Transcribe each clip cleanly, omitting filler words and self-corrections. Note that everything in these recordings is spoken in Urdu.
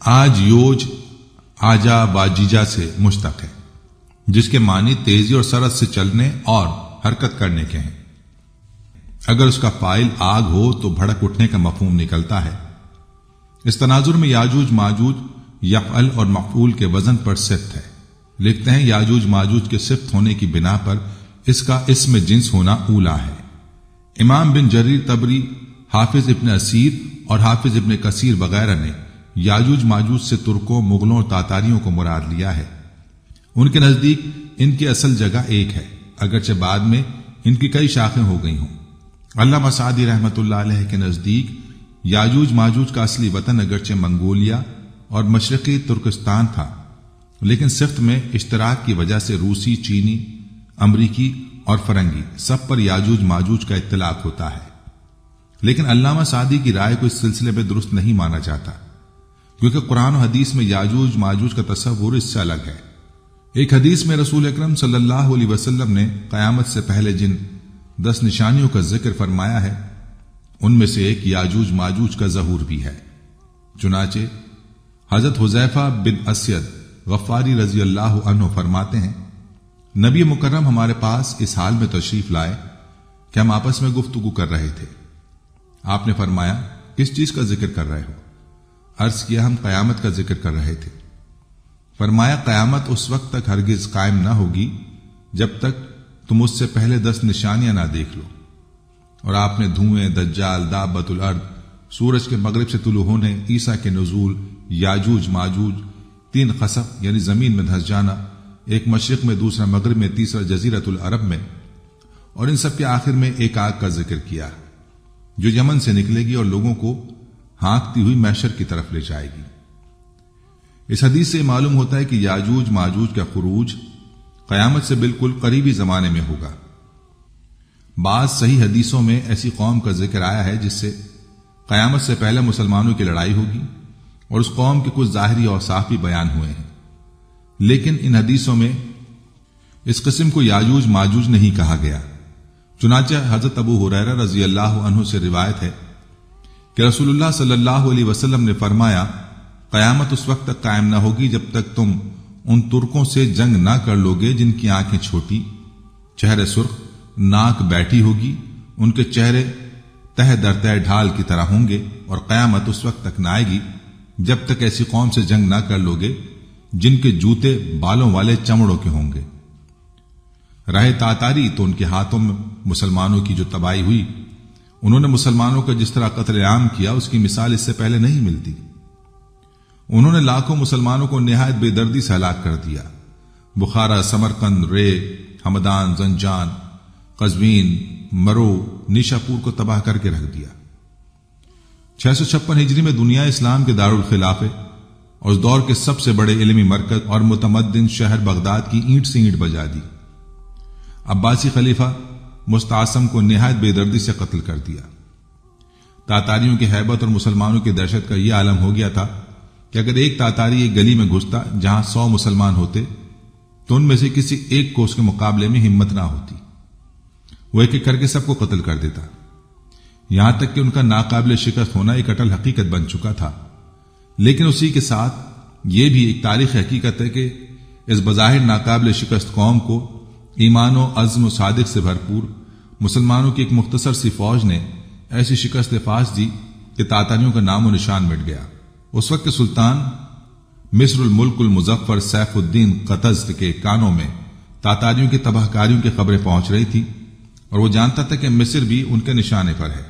آج یوج آجا واجیجا سے مشتق ہے، جس کے معنی تیزی اور سرعت سے چلنے اور حرکت کرنے کے ہیں۔ اگر اس کا فاعل آگ ہو تو بھڑک اٹھنے کا مفہوم نکلتا ہے۔ اس تناظر میں یاجوج ماجوج یفعل اور مفعول کے وزن پر صفت ہے۔ لکھتے ہیں یاجوج ماجوج کے صفت ہونے کی بنا پر اس کا اسم جنس ہونا اولا ہے۔ امام بن جریر طبری، حافظ ابن اسیر اور حافظ ابن کثیر وغیرہ نے یاجوج ماجوج سے ترکوں، مغلوں اور تاتاریوں کو مراد لیا ہے۔ ان کے نزدیک ان کی اصل جگہ ایک ہے، اگرچہ بعد میں ان کی کئی شاخیں ہو گئی ہوں۔ علامہ سعدی رحمۃ اللہ علیہ کے نزدیک یاجوج ماجوج کا اصلی وطن اگرچہ منگولیا اور مشرقی ترکستان تھا، لیکن صفت میں اشتراک کی وجہ سے روسی، چینی، امریکی اور فرنگی سب پر یاجوج ماجوج کا اطلاق ہوتا ہے۔ لیکن علامہ سعدی کی رائے کو اس سلسلے میں درست نہیں مانا جاتا، کیونکہ قرآن و حدیث میں یاجوج ماجوج کا تصور اس سے الگ ہے۔ ایک حدیث میں رسول اکرم صلی اللہ علیہ وسلم نے قیامت سے پہلے جن 10 نشانیوں کا ذکر فرمایا ہے، ان میں سے ایک یاجوج ماجوج کا ظہور بھی ہے۔ چنانچہ حضرت حذیفہ بن اسید غفاری رضی اللہ عنہ فرماتے ہیں، نبی مکرم ہمارے پاس اس حال میں تشریف لائے کہ ہم آپس میں گفتگو کر رہے تھے۔ آپ نے فرمایا، کس چیز کا ذکر کر رہے ہو؟ عرض کیا، ہم قیامت کا ذکر کر رہے تھے۔ فرمایا، قیامت اس وقت تک ہرگز قائم نہ ہوگی جب تک تم اس سے پہلے 10 نشانیاں نہ دیکھ لو۔ اور آپ نے دھوئیں، دجال، دابۃ الارض، سورج کے مغرب سے طلوع ہونے، عیسیٰ کے نزول، یاجوج ماجوج، 3 خسف یعنی زمین میں دھس جانا، ایک مشرق میں، دوسرا مغرب میں، تیسرا جزیرۃ العرب میں، اور ان سب کے آخر میں ایک آگ کا ذکر کیا جو یمن سے نکلے گی اور لوگوں کو ہانکتی ہوئی محشر کی طرف لے جائے گی۔ اس حدیث سے معلوم ہوتا ہے کہ یاجوج ماجوج کا خروج قیامت سے بالکل قریبی زمانے میں ہوگا۔ بعض صحیح حدیثوں میں ایسی قوم کا ذکر آیا ہے جس سے قیامت سے پہلے مسلمانوں کی لڑائی ہوگی، اور اس قوم کے کچھ ظاہری اوصاف بھی بیان ہوئے ہیں، لیکن ان حدیثوں میں اس قسم کو یاجوج ماجوج نہیں کہا گیا۔ چنانچہ حضرت ابو ہریرہ رضی اللہ عنہ سے روایت ہے کہ رسول اللہ صلی اللہ علیہ وسلم نے فرمایا، قیامت اس وقت تک قائم نہ ہوگی جب تک تم ان ترکوں سے جنگ نہ کر لوگے جن کی آنکھیں چھوٹی، چہرے سرخ، ناک بیٹھی ہوگی، ان کے چہرے تہ در تہ ڈھال کی طرح ہوں گے، اور قیامت اس وقت تک نہ آئے گی جب تک ایسی قوم سے جنگ نہ کر لوگے جن کے جوتے بالوں والے چمڑوں کے ہوں گے۔ رہے تاتاری تو ان کے ہاتھوں میں مسلمانوں کی جو تباہی ہوئی، انہوں نے مسلمانوں کا جس طرح قتل عام کیا اس کی مثال اس سے پہلے نہیں ملتی۔ انہوں نے لاکھوں مسلمانوں کو نہایت بے دردی سے ہلاک کر دیا۔ بخارا، سمرقند، رے، ہمدان، زنجان، قزوین، مرو، نیشاپور کو تباہ کر کے رکھ دیا۔ 656 ہجری میں دنیا اسلام کے دارالخلافے اور اس دور کے سب سے بڑے علمی مرکز اور متمدن شہر بغداد کی اینٹ سے اینٹ بجا دی۔ عباسی خلیفہ مستعصم کو نہایت بے دردی سے قتل کر دیا۔ تاتاریوں کی ہیبت اور مسلمانوں کی دہشت کا یہ عالم ہو گیا تھا کہ اگر ایک تاتاری ایک گلی میں گھستا جہاں 100 مسلمان ہوتے تو ان میں سے کسی ایک کو اس کے مقابلے میں ہمت نہ ہوتی، وہ ایک ایک کر کے سب کو قتل کر دیتا، یہاں تک کہ ان کا ناقابل شکست ہونا ایک اٹل حقیقت بن چکا تھا۔ لیکن اسی کے ساتھ یہ بھی ایک تاریخی حقیقت ہے کہ اس بظاہر ناقابل شکست قوم کو ایمان و عزم و صادق سے بھرپور مسلمانوں کی ایک مختصر سی فوج نے ایسی شکست فاش دی کہ تاتاریوں کا نام و نشان مٹ گیا۔ اس وقت کے سلطان مصر الملک المظفر سیف الدین قطز کے کانوں میں تاتاریوں کی تباہ کاریوں کی خبریں پہنچ رہی تھی، اور وہ جانتا تھا کہ مصر بھی ان کے نشانے پر ہے۔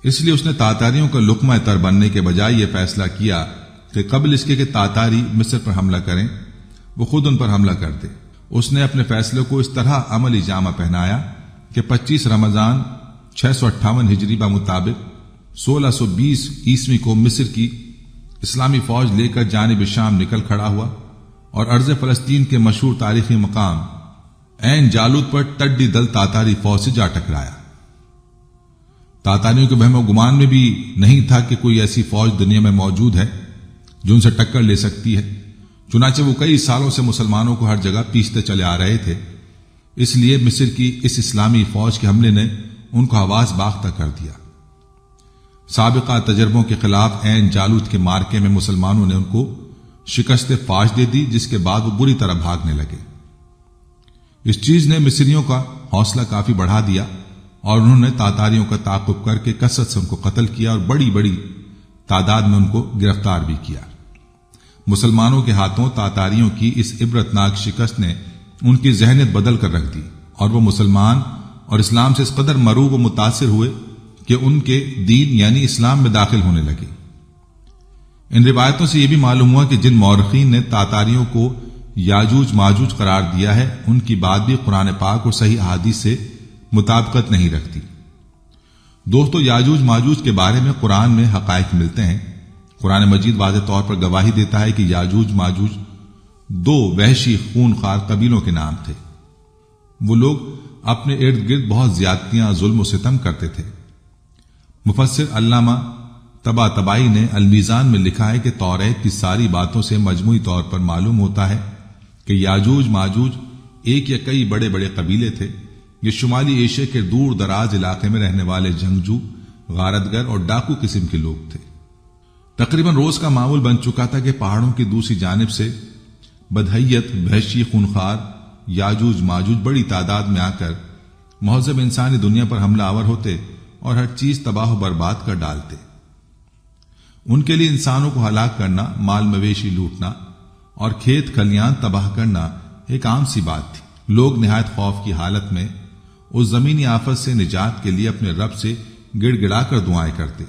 اس لیے اس نے تاتاریوں کا لقمہ تر بننے کے بجائے یہ فیصلہ کیا کہ قبل اس کے کہ تاتاری مصر پر حملہ کریں وہ خود ان پر حملہ کر دے۔ اس نے اپنے فیصلے کو اس طرح عملی جامہ پہنایا کہ 25 رمضان 658 ہجری بمطابق 1620 عیسوی کو مصر کی اسلامی فوج لے کر جانب شام نکل کھڑا ہوا اور ارض فلسطین کے مشہور تاریخی مقام عین جالوت پر ٹڈی دل تاتاری فوج سے جا ٹکرایا۔ تاتاریوں کے وہم و گمان میں بھی نہیں تھا کہ کوئی ایسی فوج دنیا میں موجود ہے جو ان سے ٹکر لے سکتی ہے، چنانچہ وہ کئی سالوں سے مسلمانوں کو ہر جگہ پیستے چلے آ رہے تھے۔ اس لیے مصر کی اس اسلامی فوج کے حملے نے ان کو حواس باختہ کر دیا۔ سابقہ تجربوں کے خلاف عین جالوت کے مارکے میں مسلمانوں نے ان کو شکست فاش دے دی، جس کے بعد وہ بری طرح بھاگنے لگے۔ اس چیز نے مصریوں کا حوصلہ کافی بڑھا دیا اور انہوں نے تاتاریوں کا تعاقب کر کے کثرت سے ان کو قتل کیا اور بڑی بڑی تعداد میں ان کو گرفتار بھی کیا۔ مسلمانوں کے ہاتھوں تاتاریوں کی اس عبرتناک شکست نے ان کی ذہنیت بدل کر رکھ دی اور وہ مسلمان اور اسلام سے اس قدر مروب و متاثر ہوئے کہ ان کے دین یعنی اسلام میں داخل ہونے لگے۔ ان روایتوں سے یہ بھی معلوم ہوا کہ جن مورخین نے تاتاریوں کو یاجوج ماجوج قرار دیا ہے ان کی بات بھی قرآن پاک اور صحیح احادیث سے مطابقت نہیں رکھتی۔ دوستو، یاجوج ماجوج کے بارے میں قرآن میں حقائق ملتے ہیں۔ قرآن مجید واضح طور پر گواہی دیتا ہے کہ یاجوج ماجوج دو وحشی خونخوار قبیلوں کے نام تھے۔ وہ لوگ اپنے ارد گرد بہت زیادتیاں، ظلم و ستم کرتے تھے۔ مفسر علامہ طباطبائی نے المیزان میں لکھا ہے کہ توریت کی ساری باتوں سے مجموعی طور پر معلوم ہوتا ہے کہ یاجوج ماجوج ایک یا کئی بڑے بڑے قبیلے تھے۔ یہ شمالی ایشیا کے دور دراز علاقے میں رہنے والے جنگجو، غارتگر اور ڈاکو قسم کے لوگ تھے۔ تقریباً روز کا معمول بن چکا تھا کہ پہاڑوں کی دوسری جانب سے بدحیت، وحشی، خونخوار یاجوج ماجوج بڑی تعداد میں آ کر مہذب انسانی دنیا پر حملہ آور ہوتے اور ہر چیز تباہ و برباد کر ڈالتے۔ ان کے لیے انسانوں کو ہلاک کرنا، مال مویشی لوٹنا اور کھیت کھلیان تباہ کرنا ایک عام سی بات تھی۔ لوگ نہایت خوف کی حالت میں اس زمینی آفت سے نجات کے لیے اپنے رب سے گڑ گڑا کر دعائیں کرتے۔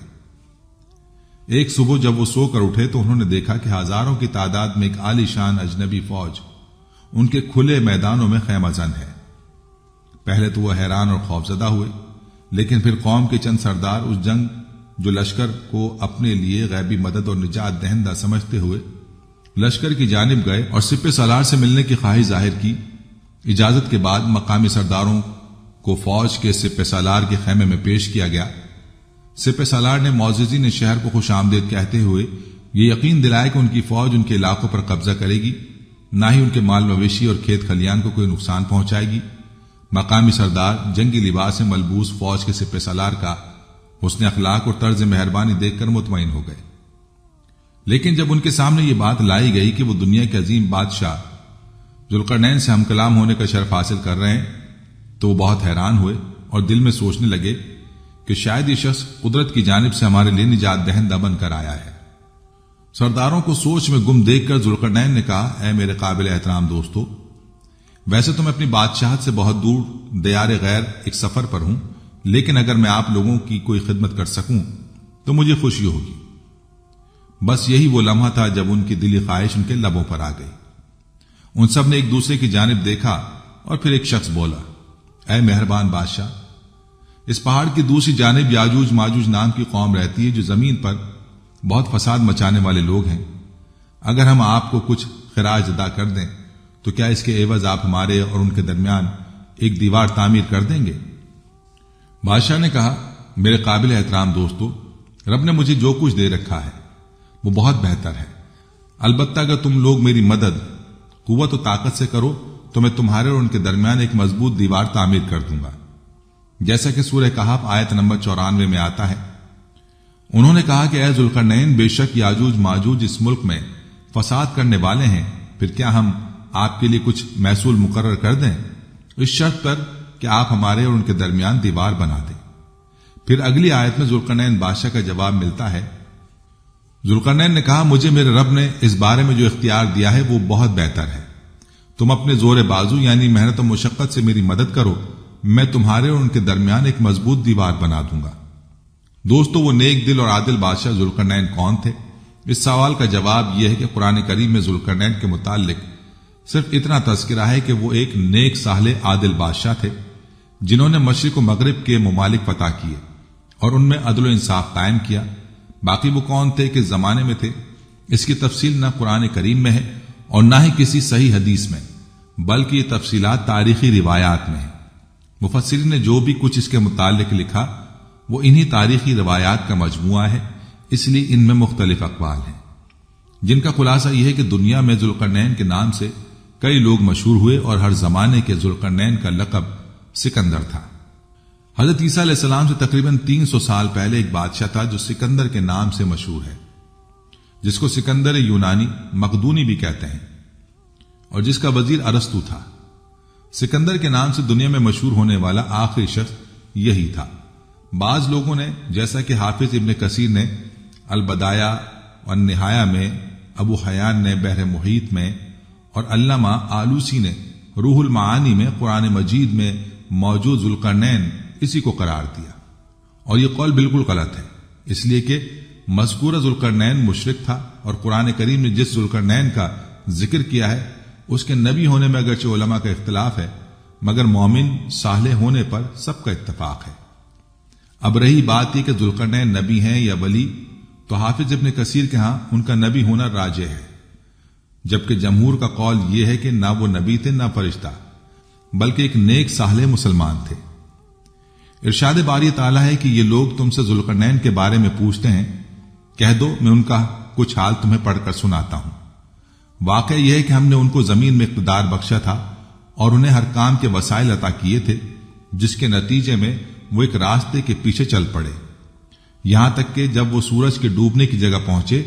ایک صبح جب وہ سو کر اٹھے تو انہوں نے دیکھا کہ ہزاروں کی تعداد میں ایک عالی شان اجنبی فوج ان کے کھلے میدانوں میں خیمہ زن ہے۔ پہلے تو وہ حیران اور خوفزدہ ہوئے، لیکن پھر قوم کے چند سردار اس جنگ جو لشکر کو اپنے لیے غیبی مدد اور نجات دہندہ سمجھتے ہوئے لشکر کی جانب گئے اور سپہ سالار سے ملنے کی خواہش ظاہر کی۔ اجازت کے بعد مقامی سرداروں کو فوج کے سپہ سالار کے خیمے میں پیش کیا گیا۔ سپہ سالار نے معززین شہر کو خوش آمدید کہتے ہوئے یہ یقین دلایا کہ ان کی فوج ان کے علاقوں پر قبضہ کرے گی، نہ ہی ان کے مال مویشی اور کھیت کھلیان کو کوئی نقصان پہنچائے گی۔ مقامی سردار جنگی لباس میں ملبوس فوج کے سپہ سالار کا حسن اخلاق اور طرز مہربانی دیکھ کر مطمئن ہو گئے۔ لیکن جب ان کے سامنے یہ بات لائی گئی کہ وہ دنیا کے عظیم بادشاہ ذوالقرنین سے ہم کلام ہونے کا شرف حاصل کر رہے ہیں تو وہ بہت حیران ہوئے اور دل میں سوچنے لگے کہ شاید یہ شخص قدرت کی جانب سے ہمارے لیے نجات دہندہ بن کر آیا ہے۔ سرداروں کو سوچ میں گم دیکھ کر ذوالقرنین نے کہا، اے میرے قابل احترام دوستو، ویسے تو میں اپنی بادشاہت سے بہت دور دیار غیر ایک سفر پر ہوں، لیکن اگر میں آپ لوگوں کی کوئی خدمت کر سکوں تو مجھے خوشی ہوگی۔ بس یہی وہ لمحہ تھا جب ان کی دلی خواہش ان کے لبوں پر آ گئی۔ ان سب نے ایک دوسرے کی جانب دیکھا اور پھر ایک شخص بولا، اے مہربان بادشاہ، اس پہاڑ کی دوسری جانب یاجوج ماجوج نام کی قوم رہتی ہے جو زمین پر بہت فساد مچانے والے لوگ ہیں۔ اگر ہم آپ کو کچھ خراج ادا کر دیں تو کیا اس کے عوض آپ ہمارے اور ان کے درمیان ایک دیوار تعمیر کر دیں گے؟ بادشاہ نے کہا، میرے قابل احترام دوستو، رب نے مجھے جو کچھ دے رکھا ہے وہ بہت بہتر ہے۔ البتہ اگر تم لوگ میری مدد قوت و طاقت سے کرو تو میں تمہارے اور ان کے درمیان ایک مضبوط دیوار تعمیر کر دوں گا، جیسا کہ سورہ کہف آیت نمبر 94 میں آتا ہے۔ انہوں نے کہا کہ اے ذوالقرنین، بے شک یاجوج ماجوج اس ملک میں فساد کرنے والے ہیں، پھر کیا ہم آپ کے لیے کچھ محصول مقرر کر دیں اس شرط پر کہ آپ ہمارے اور ان کے درمیان دیوار بنا دیں۔ پھر اگلی آیت میں ذوالقرنین بادشاہ کا جواب ملتا ہے۔ ذوالقرنین نے کہا، مجھے میرے رب نے اس بارے میں جو اختیار دیا ہے وہ بہت بہتر ہے۔ تم اپنے زور بازو یعنی محنت و مشقت سے میری مدد کرو، میں تمہارے اور ان کے درمیان ایک مضبوط دیوار بنا دوں گا۔ دوستو، وہ نیک دل اور عادل بادشاہ ذوالقرنین کون تھے؟ اس سوال کا جواب یہ ہے کہ قرآن کریم میں ذوالقرنین کے متعلق صرف اتنا تذکرہ ہے کہ وہ ایک نیک ساحل عادل بادشاہ تھے جنہوں نے مشرق و مغرب کے ممالک فتح کیے اور ان میں عدل و انصاف قائم کیا۔ باقی وہ کون تھے، کس زمانے میں تھے، اس کی تفصیل نہ قرآن کریم میں ہے اور نہ ہی کسی صحیح حدیث میں، بلکہ یہ تفصیلات تاریخی روایات میں ہیں۔ مفسرین نے جو بھی کچھ اس کے متعلق لکھا وہ انہی تاریخی روایات کا مجموعہ ہے، اس لیے ان میں مختلف اقوال ہیں، جن کا خلاصہ یہ ہے کہ دنیا میں ذوالقرنین کے نام سے کئی لوگ مشہور ہوئے اور ہر زمانے کے ذوالقرنین کا لقب سکندر تھا۔ حضرت عیسیٰ علیہ السلام سے تقریباً 300 سال پہلے ایک بادشاہ تھا جو سکندر کے نام سے مشہور ہے، جس کو سکندر یونانی مقدونی بھی کہتے ہیں، اور جس کا وزیر ارسطو تھا۔ سکندر کے نام سے دنیا میں مشہور ہونے والا آخری شخص یہی تھا۔ بعض لوگوں نے، جیسا کہ حافظ ابن کثیر نے البدایہ والنہایہ میں، ابو حیان نے بحر محیط میں، اور علامہ آلوسی نے روح المعانی میں قرآن مجید میں موجود ذوالقرنین اسی کو قرار دیا، اور یہ قول بالکل غلط ہے، اس لیے کہ مذکورہ ذوالقرنین مشرک تھا، اور قرآن کریم نے جس ذوالقرنین کا ذکر کیا ہے اس کے نبی ہونے میں اگرچہ علماء کا اختلاف ہے، مگر مومن صالح ہونے پر سب کا اتفاق ہے۔ اب رہی بات یہ کہ ذوالقرنین نبی ہیں یا ولی، تو حافظ ابن کثیر کے ہاں ان کا نبی ہونا راجح ہے، جبکہ جمہور کا قول یہ ہے کہ نہ وہ نبی تھے نہ فرشتہ، بلکہ ایک نیک صالح مسلمان تھے۔ ارشاد باری تعالیٰ ہے کہ یہ لوگ تم سے ذوالقرنین کے بارے میں پوچھتے ہیں، کہہ دو میں ان کا کچھ حال تمہیں پڑھ کر سناتا ہوں۔ واقعہ یہ ہے کہ ہم نے ان کو زمین میں اقتدار بخشا تھا اور انہیں ہر کام کے وسائل عطا کیے تھے، جس کے نتیجے میں وہ ایک راستے کے پیچھے چل پڑے، یہاں تک کہ جب وہ سورج کے ڈوبنے کی جگہ پہنچے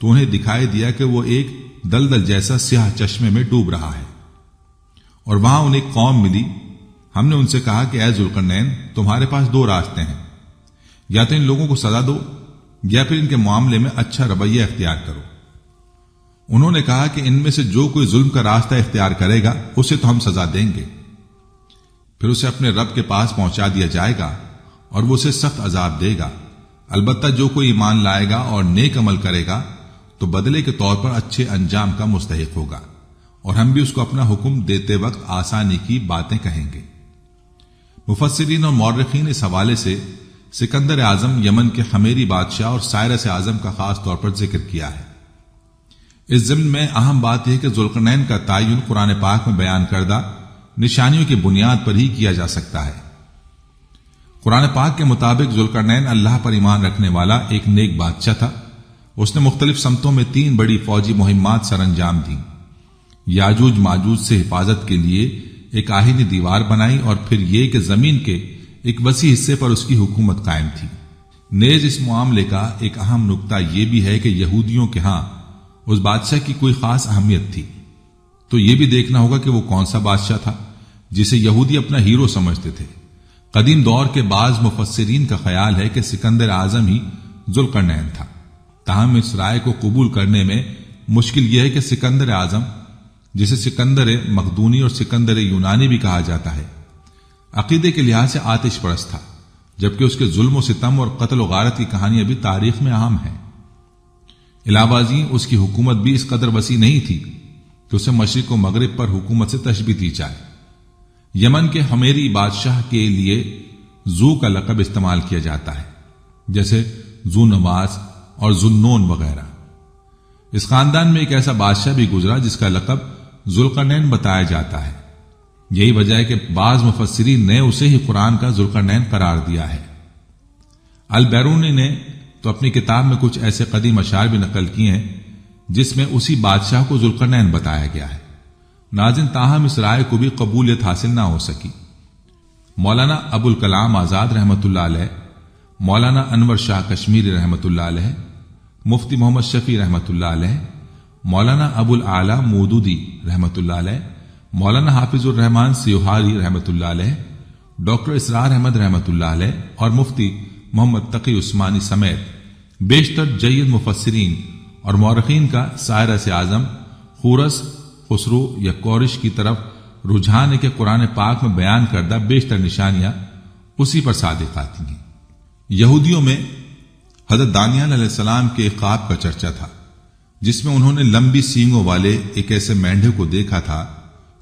تو انہیں دکھائی دیا کہ وہ ایک دلدل جیسا سیاہ چشمے میں ڈوب رہا ہے، اور وہاں انہیں ایک قوم ملی۔ ہم نے ان سے کہا کہ اے ذوالقرنین، تمہارے پاس دو راستے ہیں، یا تو ان لوگوں کو سزا دو یا پھر ان کے معاملے میں اچھا رویہ اختیار کرو۔ انہوں نے کہا کہ ان میں سے جو کوئی ظلم کا راستہ اختیار کرے گا اسے تو ہم سزا دیں گے، پھر اسے اپنے رب کے پاس پہنچا دیا جائے گا اور وہ اسے سخت عذاب دے گا۔ البتہ جو کوئی ایمان لائے گا اور نیک عمل کرے گا تو بدلے کے طور پر اچھے انجام کا مستحق ہوگا، اور ہم بھی اس کو اپنا حکم دیتے وقت آسانی کی باتیں کہیں گے۔ مفسرین اور مورخین اس حوالے سے سکندر اعظم یمن کے حمیری بادشاہ اور سائرس اعظم کا خاص طور پر ذکر کیا ہے۔ اس ضمن میں اہم بات یہ کہ ذوالقرنین کا تعین قرآن پاک میں بیان کردہ نشانیوں کی بنیاد پر ہی کیا جا سکتا ہے۔ قرآن پاک کے مطابق ذوالقرنین اللہ پر ایمان رکھنے والا ایک نیک بادشاہ تھا۔ اس نے مختلف سمتوں میں 3 بڑی فوجی مہمات سر انجام دیں۔ یاجوج ماجوج سے حفاظت کے لیے ایک آہنی دیوار بنائی، اور پھر یہ کہ زمین کے ایک وسیع حصے پر اس کی حکومت قائم تھی۔ نیز اس معاملے کا ایک اہم نکتہ یہ بھی ہے کہ یہودیوں کے ہاں اس بادشاہ کی کوئی خاص اہمیت تھی، تو یہ بھی دیکھنا ہوگا کہ وہ کون سا بادشاہ تھا جسے یہودی اپنا ہیرو سمجھتے تھے۔ قدیم دور کے بعض مفسرین کا خیال ہے کہ سکندر اعظم ہی ذوالقرنین تھا، تاہم اس رائے کو قبول کرنے میں مشکل یہ ہے کہ سکندر اعظم، جسے سکندر مقدونی اور سکندر یونانی بھی کہا جاتا ہے، عقیدے کے لحاظ سے آتش پرست تھا، جبکہ اس کے ظلم و ستم اور قتل و غارت کی کہانیاں بھی تاریخ میں اہم ہیں۔ علاوہ ازیں اس کی حکومت بھی اس قدر وسیع نہیں تھی کہ اسے مشرق و مغرب پر حکومت سے تشبیہ دی جائے۔ یمن کے حمیری بادشاہ کے لیے ذو کا لقب استعمال کیا جاتا ہے، جیسے ذو نواز اور ذوالنون وغیرہ۔ اس خاندان میں ایک ایسا بادشاہ بھی گزرا جس کا لقب ذوالقرنین بتایا جاتا ہے۔ یہی وجہ ہے کہ بعض مفسرین نے اسے ہی قرآن کا ذوالقرنین قرار دیا ہے۔ البیرونی نے تو اپنی کتاب میں کچھ ایسے قدیم اشعار بھی نقل کیے ہیں جس میں اسی بادشاہ کو ذوالقرنین بتایا گیا ہے۔ ناظرین، تاہم اس رائے کو بھی قبولیت حاصل نہ ہو سکی۔ مولانا ابو الکلام آزاد رحمۃ اللہ علیہ، مولانا انور شاہ کشمیری رحمۃ اللہ علیہ، مفتی محمد شفیع رحمۃ اللہ علیہ، مولانا ابو الاعلیٰ مودودی رحمۃ اللہ علیہ، مولانا حافظ الرحمان سیوہاری رحمۃ اللہ علیہ، ڈاکٹر اسرار احمد رحمۃ اللہ علیہ اور مفتی محمد تقی عثمانی سمیت بیشتر جید مفسرین اور مورخین کا سائرس اعظم خورس، خسرو یا کورش کی طرف رجحان ہے کہ قرآن پاک میں بیان کردہ بیشتر نشانیاں اسی پر صادق آتی ہیں۔ یہودیوں میں حضرت دانیال علیہ السلام کے ایک خواب کا چرچا تھا جس میں انہوں نے لمبی سینگوں والے ایک ایسے مینڈھے کو دیکھا تھا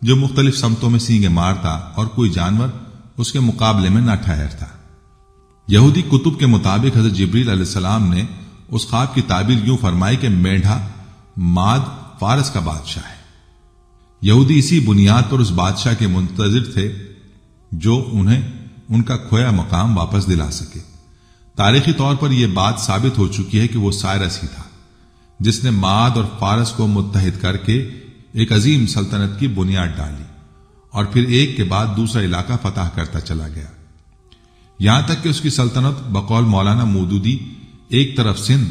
جو مختلف سمتوں میں سینگیں مارتا اور کوئی جانور اس کے مقابلے میں نہ ٹھہرتا۔ یہودی کتب کے مطابق حضرت جبریل علیہ السلام نے اس خواب کی تعبیر یوں فرمائی کہ مینڈھا ماد فارس کا بادشاہ ہے۔ یہودی اسی بنیاد پر اس بادشاہ کے منتظر تھے جو انہیں ان کا کھویا مقام واپس دلا سکے۔ تاریخی طور پر یہ بات ثابت ہو چکی ہے کہ وہ سائرس ہی تھا جس نے ماد اور فارس کو متحد کر کے ایک عظیم سلطنت کی بنیاد ڈالی اور پھر ایک کے بعد دوسرا علاقہ فتح کرتا چلا گیا۔ یہاں تک کہ اس کی سلطنت بقول مولانا مودودی ایک طرف سندھ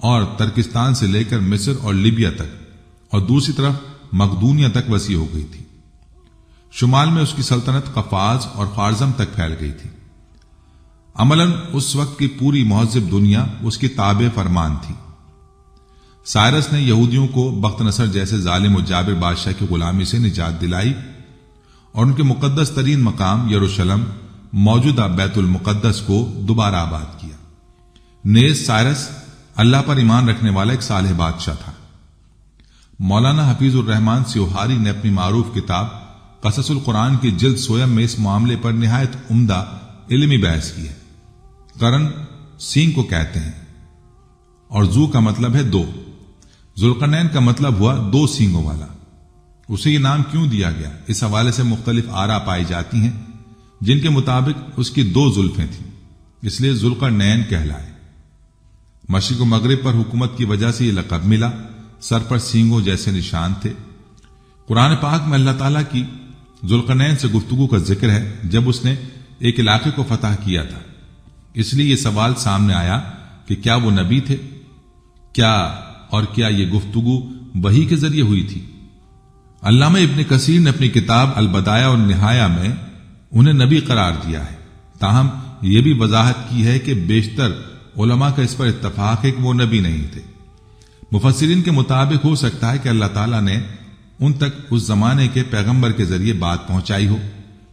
اور ترکستان سے لے کر مصر اور لیبیا تک اور دوسری طرف مقدونیہ تک وسیع ہو گئی تھی۔ شمال میں اس کی سلطنت قفاز اور خوارزم تک پھیل گئی تھی۔ عملاً اس وقت کی پوری مہذب دنیا اس کی تابع فرمان تھی۔ سائرس نے یہودیوں کو بخت نصر جیسے ظالم و جابر بادشاہ کی غلامی سے نجات دلائی اور ان کے مقدس ترین مقام یروشلم موجودہ بیت المقدس کو دوبارہ آباد کیا۔ نیز سائرس اللہ پر ایمان رکھنے والا ایک صالح بادشاہ تھا۔ مولانا حفیظ الرحمان سیوہاری نے اپنی معروف کتاب قصص القرآن کی جلد سویم میں اس معاملے پر نہایت عمدہ علمی بحث کی ہے۔ قرن سینگ کو کہتے ہیں اور زو کا مطلب ہے دو۔ ذوالقرنین کا مطلب ہوا دو سینگوں والا۔ اسے یہ نام کیوں دیا گیا؟ اس حوالے سے مختلف آراء پائی جاتی ہیں، جن کے مطابق اس کی دو زلفیں تھیں، اس لیے ذوالقرنین کہلائے۔ مشرق و مغرب پر حکومت کی وجہ سے یہ لقب ملا۔ سر پر سینگوں جیسے نشان تھے۔ قرآن پاک میں اللہ تعالیٰ کی ذوالقرنین سے گفتگو کا ذکر ہے جب اس نے ایک علاقے کو فتح کیا تھا۔ اس لیے یہ سوال سامنے آیا کہ کیا وہ نبی تھے؟ کیا یہ گفتگو وحی کے ذریعے ہوئی تھی؟ علامہ ابن کثیر نے اپنی کتاب البدایہ اور نہایہ میں انہیں نبی قرار دیا ہے، تاہم یہ بھی وضاحت کی ہے کہ بیشتر علماء کا اس پر اتفاق ہے کہ وہ نبی نہیں تھے۔ مفسرین کے مطابق ہو سکتا ہے کہ اللہ تعالیٰ نے ان تک اس زمانے کے پیغمبر کے ذریعے بات پہنچائی ہو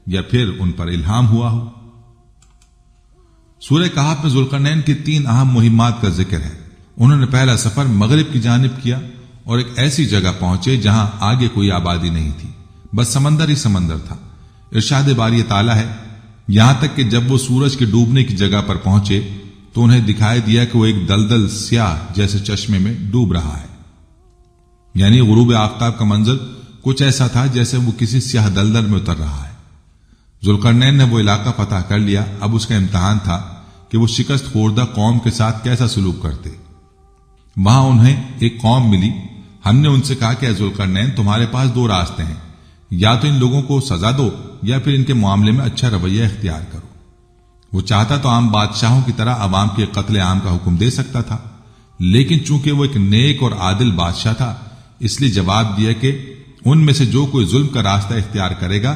یا پھر ان پر الہام ہوا ہو۔ سورہ کہف میں ذوالقرنین کی 3 اہم مہمات کا ذکر ہے۔ انہوں نے پہلا سفر مغرب کی جانب کیا اور ایک ایسی جگہ پہنچے جہاں آگے کوئی آبادی نہیں تھی، بس سمندر ہی سمندر تھا۔ ارشاد باری تعالیٰ ہے، یہاں تک کہ جب وہ سورج کے ڈوبنے کی جگہ پر پہنچے تو انہیں دکھائی دیا کہ وہ ایک دلدل سیاہ جیسے چشمے میں ڈوب رہا ہے، یعنی غروب آفتاب کا منظر کچھ ایسا تھا جیسے وہ کسی سیاہ دلدل میں اتر رہا ہے۔ ذوالقرنین نے وہ علاقہ فتح کر لیا۔ اب اس کا امتحان تھا کہ وہ شکست خوردہ قوم کے ساتھ کیسا سلوک کرتے۔ وہاں انہیں ایک قوم ملی۔ ہم نے ان سے کہا کہ اے ذوالقرنین، تمہارے پاس 2 راستے ہیں، یا تو ان لوگوں کو سزا دو یا پھر ان کے معاملے میں اچھا رویہ اختیار کرو۔ وہ چاہتا تو عام بادشاہوں کی طرح عوام کے قتل عام کا حکم دے سکتا تھا، لیکن چونکہ وہ ایک نیک اور عادل بادشاہ تھا، اس لیے جواب دیا کہ ان میں سے جو کوئی ظلم کا راستہ اختیار کرے گا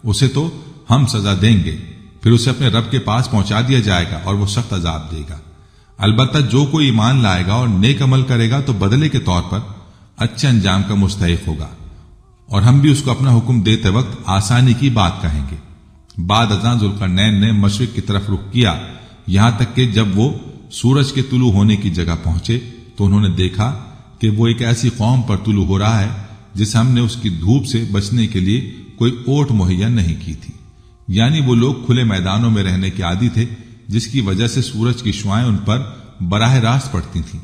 اسے تو ہم سزا دیں گے، پھر اسے اپنے رب کے پاس پہنچا دیا جائے گا اور وہ سخت عذاب دے گا۔ البتہ جو کوئی ایمان لائے گا اور نیک عمل کرے گا تو بدلے کے طور پر اچھے انجام کا مستحق ہوگا، اور ہم بھی اس کو اپنا حکم دیتے وقت آسانی کی بات کہیں گے۔ بعد ازاں ذوالقرنین نے مشرق کی طرف رخ کیا، یہاں تک کہ جب وہ سورج کے طلوع ہونے کی جگہ پہنچے تو انہوں نے دیکھا کہ وہ ایک ایسی قوم پر طلوع ہو رہا ہے جس ہم نے اس کی دھوپ سے بچنے کے لیے کوئی اوٹ مہیا نہیں کی تھی، یعنی وہ لوگ کھلے میدانوں میں رہنے کے عادی تھے، جس کی وجہ سے سورج کی شعائیں ان پر براہ راست پڑتی تھیں۔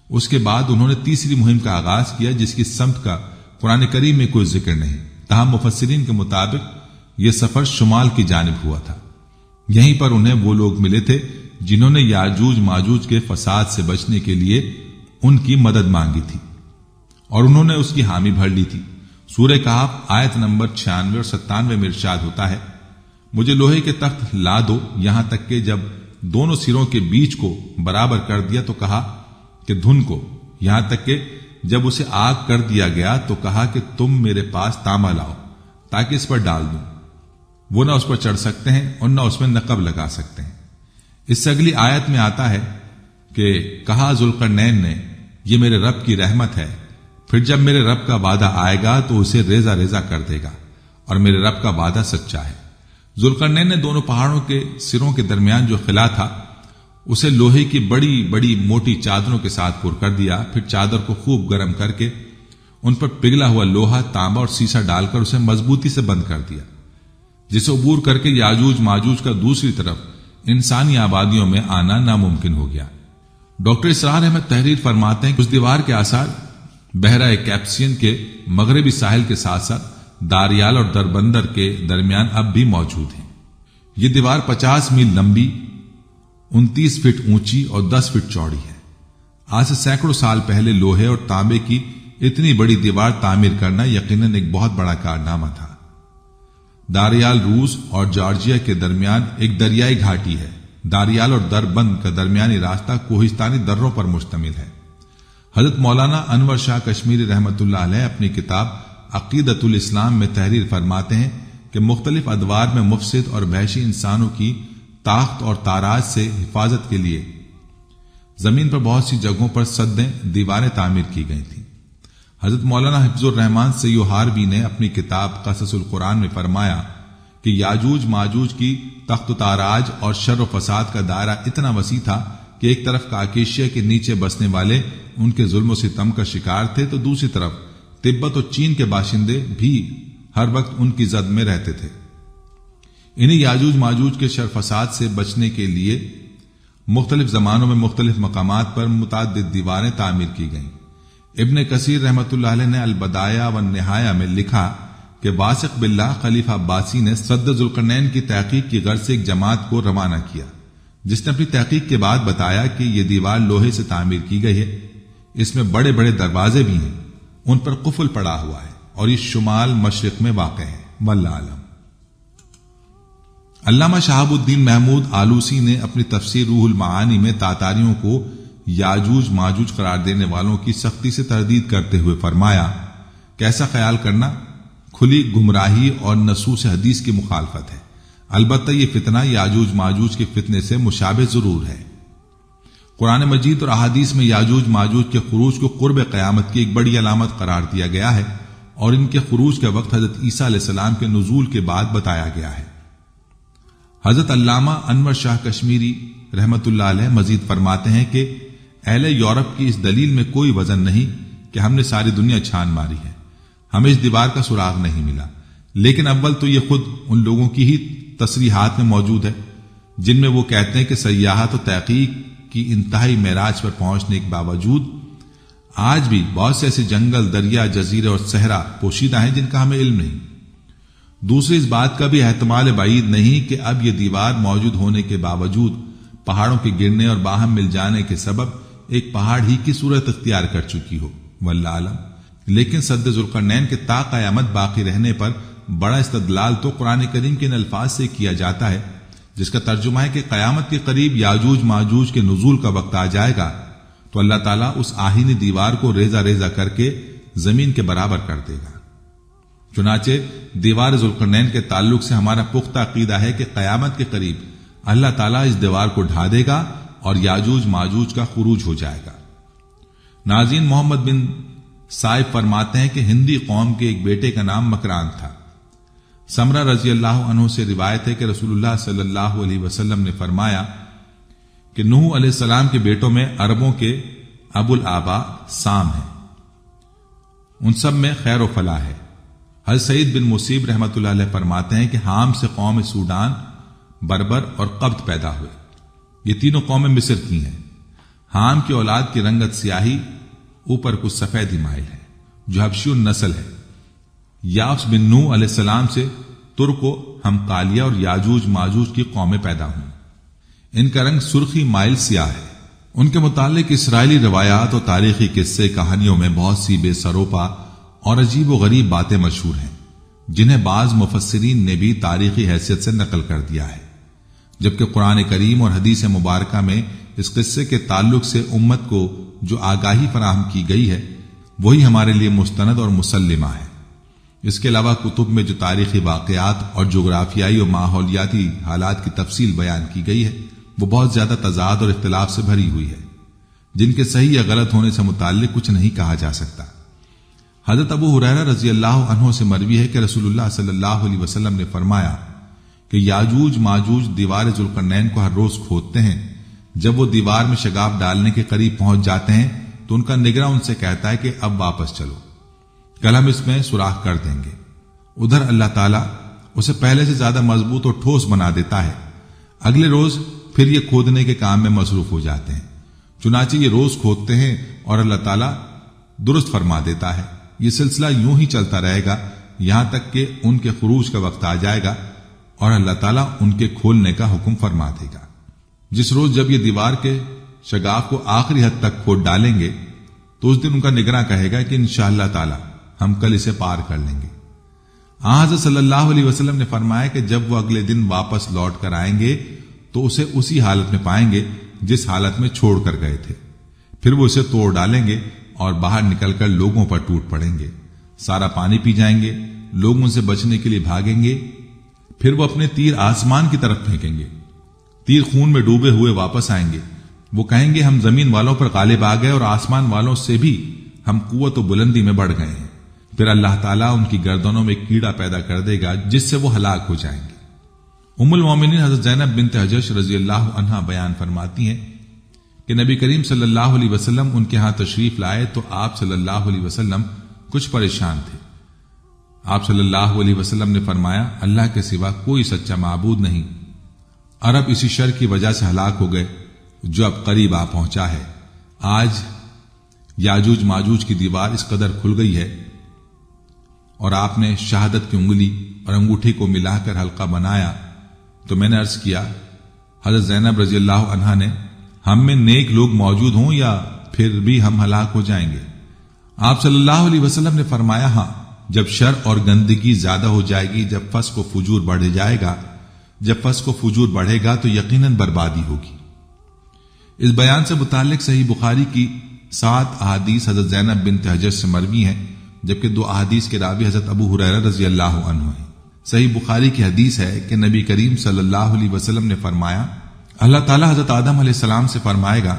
اس کے بعد انہوں نے تیسری مہم کا آغاز کیا جس کی سمت کا قرآن کریم میں کوئی ذکر نہیں، تاہم مفسرین کے مطابق یہ سفر شمال کی جانب ہوا تھا۔ یہیں پر انہیں وہ لوگ ملے تھے جنہوں نے یاجوج ماجوج کے فساد سے بچنے کے لیے ان کی مدد مانگی تھی اور انہوں نے اس کی حامی بھر لی تھی۔ سورہ کہف آیت نمبر 96 اور 97 میں ارشاد ہوتا ہے، مجھے لوہے کے تخت لا دو، یہاں تک کہ جب دونوں سروں کے بیچ کو برابر کر دیا تو کہا کہ دھن کو، یہاں تک کہ جب اسے آگ کر دیا گیا تو کہا کہ تم میرے پاس تانبا لاؤ تاکہ اس پر ڈال دوں۔ وہ نہ اس پر چڑھ سکتے ہیں اور نہ اس میں نقب لگا سکتے ہیں۔ اس سے اگلی آیت میں آتا ہے کہ کہا ذوالقرنین نے، یہ میرے رب کی رحمت ہے، پھر جب میرے رب کا وعدہ آئے گا تو اسے ریزہ ریزہ کر دے گا، اور میرے رب کا وعدہ سچا ہے۔ ذوالقرنین نے دونوں پہاڑوں کے سروں کے درمیان جو خلا تھا اسے لوہے کی بڑی بڑی موٹی چادروں کے ساتھ پر کر دیا، پھر چادر کو خوب گرم کر کے ان پر پگھلا ہوا لوہا، تانبا اور سیسا ڈال کر اسے مضبوطی سے بند کر دیا، جسے عبور کر کے یاجوج ماجوج کا دوسری طرف انسانی آبادیوں میں آنا ناممکن ہو گیا۔ ڈاکٹر اسرار احمد تحریر فرماتے ہیں کہ اس دیوار کے آثار بحیرہ کیپسین کے مغربی ساحل کے ساتھ ساتھ داریال اور دربندر کے درمیان اب بھی موجود ہیں۔ یہ دیوار 50 میل لمبی، 29 فٹ اونچی اور 10 فٹ چوڑی ہے۔ آج سے سینکڑوں سال پہلے لوہے اور تانبے کی اتنی بڑی دیوار تعمیر کرنا یقیناً ایک بہت بڑا کارنامہ تھا۔ داریال روس اور جارجیا کے درمیان ایک دریائی گھاٹی ہے۔ داریال اور دربند کا درمیانی راستہ کوہستانی دروں پر مشتمل ہے۔ حضرت مولانا انور شاہ کشمیری رحمت اللہ علیہ اپنی کتاب عقیدۃ الاسلام میں تحریر فرماتے ہیں کہ مختلف ادوار میں مفسد اور وحشی انسانوں کی طاقت اور تاراج سے حفاظت کے لیے زمین پر بہت سی جگہوں پر سدیں، دیواریں تعمیر کی گئی تھیں۔ حضرت مولانا حفظ الرحمان سیوہاروی نے اپنی کتاب قصص القرآن میں فرمایا کہ یاجوج ماجوج کی تخت و تاراج اور شر و فساد کا دائرہ اتنا وسیع تھا کہ ایک طرف کاکیشیا کے نیچے بسنے والے ان کے ظلم و ستم کا شکار تھے تو دوسری طرف تبت اور چین کے باشندے بھی ہر وقت ان کی زد میں رہتے تھے۔ انہیں یاجوج ماجوج کے شر فساد سے بچنے کے لیے مختلف زمانوں میں مختلف مقامات پر متعدد دیواریں تعمیر کی گئیں۔ ابن کثیر رحمت اللہ علیہ نے البدایہ والنہایہ میں لکھا کہ واثق باللہ خلیفہ عباسی نے سد ذوالقرنین کی تحقیق کی غرض سے ایک جماعت کو روانہ کیا، جس نے اپنی تحقیق کے بعد بتایا کہ یہ دیوار لوہے سے تعمیر کی گئی ہے، اس میں بڑے بڑے دروازے بھی ہیں، ان پر قفل پڑا ہوا ہے اور یہ شمال مشرق میں واقع ہے۔ واللہ اعلم۔ علامہ شہاب الدین محمود آلوسی نے اپنی تفسیر روح المعانی میں تاتاریوں کو یاجوج ماجوج قرار دینے والوں کی سختی سے تردید کرتے ہوئے فرمایا کہ ایسا خیال کرنا کھلی گمراہی اور نصوص حدیث کی مخالفت ہے۔ البتہ یہ فتنہ یاجوج ماجوج کے فتنے سے مشابہ ضرور ہے۔ قرآن مجید اور احادیث میں یاجوج ماجوج کے خروج کو قرب قیامت کی ایک بڑی علامت قرار دیا گیا ہے اور ان کے خروج کا وقت حضرت عیسیٰ علیہ السلام کے نزول کے بعد بتایا گیا ہے۔ حضرت علامہ انور شاہ کشمیری رحمت اللہ علیہ مزید فرماتے ہیں کہ اہل یورپ کی اس دلیل میں کوئی وزن نہیں کہ ہم نے ساری دنیا چھان ماری ہے، ہمیں اس دیوار کا سراغ نہیں ملا، لیکن اول تو یہ خود ان لوگوں کی ہی تصریحات میں موجود ہے جن میں وہ کہتے ہیں کہ سیاحت و تحقیق کی انتہائی معراج پر پہنچنے کے باوجود آج بھی بہت سے ایسے جنگل، دریا، جزیرے اور صحرا پوشیدہ ہیں جن کا ہمیں علم نہیں۔ دوسری اس بات کا بھی احتمال بعید نہیں کہ اب یہ دیوار موجود ہونے کے باوجود پہاڑوں کے گرنے اور باہم مل جانے کے سبب ایک پہاڑ ہی کی صورت اختیار کر چکی ہو، واللہ عالم۔ لیکن سد ذوالقرنین کے تا قیامت باقی رہنے پر بڑا استدلال تو قرآن کریم کے ان الفاظ سے کیا جاتا ہے جس کا ترجمہ ہے کہ قیامت کے قریب یاجوج ماجوج کے نزول کا وقت آ جائے گا تو اللہ تعالیٰ اس آہینی دیوار کو ریزہ ریزہ کر کے زمین کے برابر کر دے گا۔ چنانچہ دیوار ذوالقرنین کے تعلق سے ہمارا پختہ عقیدہ ہے کہ قیامت کے قریب اللہ تعالیٰ اس دیوار کو ڈھا دے گا اور یاجوج ماجوج کا خروج ہو جائے گا۔ ناظرین، محمد بن صائب فرماتے ہیں کہ ہندی قوم کے ایک بیٹے کا نام مکران تھا۔ سمرہ رضی اللہ عنہ سے روایت ہے کہ رسول اللہ صلی اللہ علیہ وسلم نے فرمایا کہ نوح علیہ السلام کے بیٹوں میں عربوں کے ابو الآبا سام ہیں، ان سب میں خیر و فلاح ہے۔ حضرت سعید بن مصیب رحمت اللہ علیہ فرماتے ہیں کہ حام سے قوم سوڈان، بربر اور قبط پیدا ہوئے، یہ تینوں قومیں مصر کی ہیں۔ حام کی اولاد کی رنگت سیاہی، اوپر کچھ سفید ہی مائل ہے، جو حبشی النسل ہے۔ یافس بن نوح علیہ السلام سے ترک و ہمقالیہ اور یاجوج ماجوج کی قومیں پیدا ہوئیں، ان کا رنگ سرخی مائل سیاہ ہے۔ ان کے متعلق اسرائیلی روایات اور تاریخی قصے کہانیوں میں بہت سی بے سروپا اور عجیب و غریب باتیں مشہور ہیں جنہیں بعض مفسرین نے بھی تاریخی حیثیت سے نقل کر دیا ہے، جبکہ قرآن کریم اور حدیث مبارکہ میں اس قصے کے تعلق سے امت کو جو آگاہی فراہم کی گئی ہے وہی ہمارے لیے مستند اور مسلمہ ہے۔ اس کے علاوہ کتب میں جو تاریخی واقعات اور جغرافیائی اور ماحولیاتی حالات کی تفصیل بیان کی گئی ہے وہ بہت زیادہ تضاد اور اختلاف سے بھری ہوئی ہے، جن کے صحیح یا غلط ہونے سے متعلق کچھ نہیں کہا جا سکتا۔ حضرت ابو ہریرہ رضی اللہ عنہ سے مروی ہے کہ رسول اللہ صلی اللہ علیہ وسلم نے فرمایا کہ یاجوج ماجوج دیوار ذوالقرنین کو ہر روز کھودتے ہیں، جب وہ دیوار میں شگاف ڈالنے کے قریب پہنچ جاتے ہیں تو ان کا نگراں ان سے کہتا ہے کہ اب واپس چلو، کل ہم اس میں سوراخ کر دیں گے۔ ادھر اللہ تعالیٰ اسے پہلے سے زیادہ مضبوط اور ٹھوس بنا دیتا ہے۔ اگلے روز پھر یہ کھودنے کے کام میں مصروف ہو جاتے ہیں، چنانچہ یہ روز کھودتے ہیں اور اللہ تعالیٰ درست فرما دیتا ہے۔ یہ سلسلہ یوں ہی چلتا رہے گا یہاں تک کہ ان کے خروج کا وقت آ جائے گا اور اللہ تعالیٰ ان کے کھولنے کا حکم فرما دے گا۔ جس روز جب یہ دیوار کے شگاف کو آخری حد تک کھود ڈالیں گے تو اس دن ان کا نگراں کہے گا کہ انشاءاللہ تعالیٰ ہم کل اسے پار کر لیں گے۔ حضرت صلی اللہ علیہ وسلم نے فرمایا کہ جب وہ اگلے دن واپس لوٹ کر آئیں گے تو اسے اسی حالت میں پائیں گے جس حالت میں چھوڑ کر گئے تھے. پھر وہ اسے توڑ ڈالیں گے اور باہر نکل کر لوگوں پر ٹوٹ پڑیں گے. سارا پانی پی جائیں گے، لوگوں سے بچنے کے لیے بھاگیں گے. پھر وہ اپنے تیر آسمان کی طرف پھینکیں گے. تیر خون میں ڈوبے ہوئے واپس آئیں گے. وہ کہیں گے ہم زمین والوں پر غالب آ گئے اور آسمان والوں سے بھی ہم قوت و بلندی میں بڑھ گئے ہیں. پھر اللہ تعالیٰ ان کی گردنوں میں کیڑا پیدا کر دے گا جس سے وہ ہلاک ہو جائیں گے. ام المومنین حضرت زینب بنت حجش رضی اللہ عنہا بیان فرماتی ہیں کہ نبی کریم صلی اللہ علیہ وسلم ان کے ہاں تشریف لائے تو آپ صلی اللہ علیہ وسلم کچھ پریشان تھے. آپ صلی اللہ علیہ وسلم نے فرمایا اللہ کے سوا کوئی سچا معبود نہیں. عرب اسی شر کی وجہ سے ہلاک ہو گئے جو اب قریب آ پہنچا ہے. آج یاجوج ماجوج کی دیوار اس قدر کھل گئی ہے اور آپ نے شہادت کی انگلی اور انگوٹھی کو ملا کر حلقہ بنایا تو میں نے عرض کیا حضرت زینب رضی اللہ عنہا نے ہم میں نیک لوگ موجود ہوں یا پھر بھی ہم ہلاک ہو جائیں گے. آپ صلی اللہ علیہ وسلم نے فرمایا ہاں، جب شر اور گندگی زیادہ ہو جائے گی، جب فسق و فجور بڑھ جائے گا، جب فسق و فجور بڑھے گا تو یقیناً بربادی ہوگی. اس بیان سے متعلق صحیح بخاری کی 7 احادیث حضرت زینب بنت حجش سے مروی ہیں، جبکہ 2 احادیث کے راوی حضرت ابو ہریرہ رضی اللہ عنہ ہیں. صحیح بخاری کی حدیث ہے کہ نبی کریم صلی اللہ علیہ وسلم نے فرمایا اللہ تعالیٰ حضرت آدم علیہ السلام سے فرمائے گا